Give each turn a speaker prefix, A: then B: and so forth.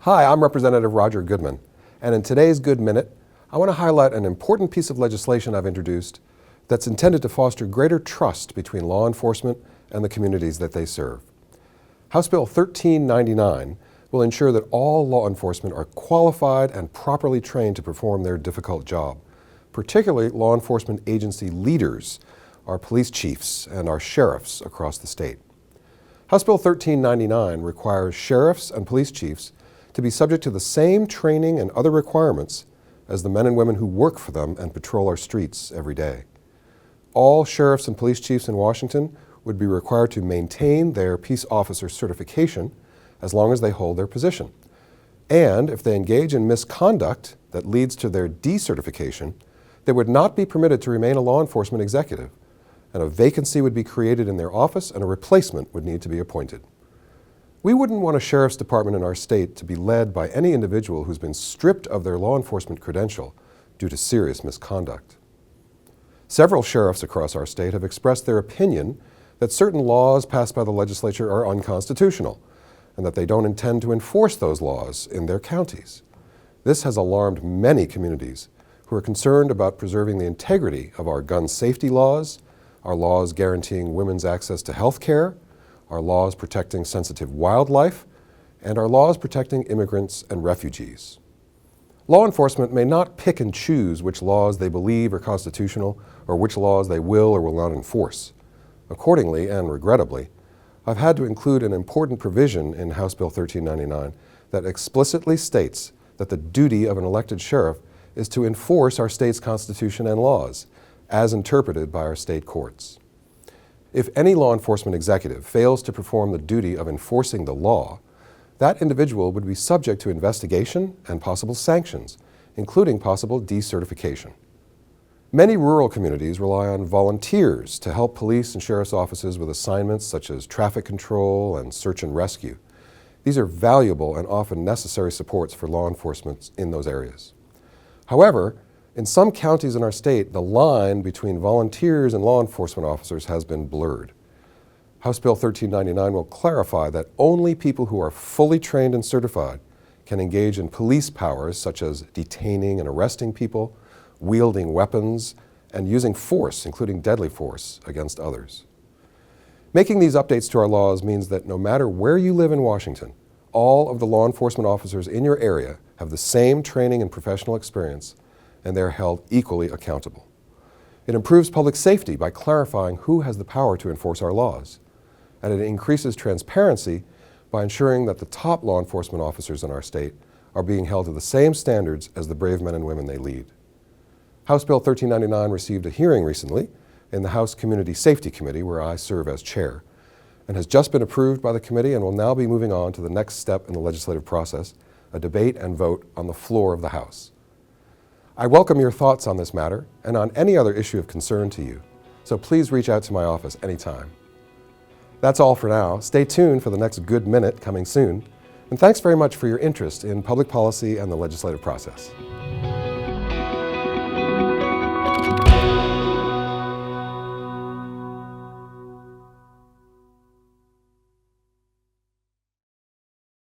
A: Hi, I'm Representative Roger Goodman, and in today's Good Minute, I want to highlight an important piece of legislation I've introduced that's intended to foster greater trust between law enforcement and the communities that they serve. House Bill 1399 will ensure that all law enforcement are qualified and properly trained to perform their difficult job, particularly law enforcement agency leaders, our police chiefs and our sheriffs across the state. House Bill 1399 requires sheriffs and police chiefs to be subject to the same training and other requirements as the men and women who work for them and patrol our streets every day. All sheriffs and police chiefs in Washington would be required to maintain their peace officer certification as long as they hold their position. And if they engage in misconduct that leads to their decertification, they would not be permitted to remain a law enforcement executive, and a vacancy would be created in their office and a replacement would need to be appointed. We wouldn't want a sheriff's department in our state to be led by any individual who's been stripped of their law enforcement credential due to serious misconduct. Several sheriffs across our state have expressed their opinion that certain laws passed by the legislature are unconstitutional and that they don't intend to enforce those laws in their counties. This has alarmed many communities who are concerned about preserving the integrity of our gun safety laws, our laws guaranteeing women's access to health care, our laws protecting sensitive wildlife, and our laws protecting immigrants and refugees. Law enforcement may not pick and choose which laws they believe are constitutional or which laws they will or will not enforce. Accordingly, and regrettably, I've had to include an important provision in House Bill 1399 that explicitly states that the duty of an elected sheriff is to enforce our state's constitution and laws, as interpreted by our state courts. If any law enforcement executive fails to perform the duty of enforcing the law, that individual would be subject to investigation and possible sanctions, including possible decertification. Many rural communities rely on volunteers to help police and sheriff's offices with assignments such as traffic control and search and rescue. These are valuable and often necessary supports for law enforcement in those areas. However, in some counties in our state, the line between volunteers and law enforcement officers has been blurred. House Bill 1399 will clarify that only people who are fully trained and certified can engage in police powers such as detaining and arresting people, wielding weapons, and using force, including deadly force, against others. Making these updates to our laws means that no matter where you live in Washington, all of the law enforcement officers in your area have the same training and professional experience, and they're held equally accountable. It improves public safety by clarifying who has the power to enforce our laws, and it increases transparency by ensuring that the top law enforcement officers in our state are being held to the same standards as the brave men and women they lead. House Bill 1399 received a hearing recently in the House Community Safety Committee, where I serve as chair, and has just been approved by the committee and will now be moving on to the next step in the legislative process, a debate and vote on the floor of the House. I welcome your thoughts on this matter and on any other issue of concern to you, so please reach out to my office anytime. That's all for now. Stay tuned for the next Good Minute coming soon, and thanks very much for your interest in public policy and the legislative process.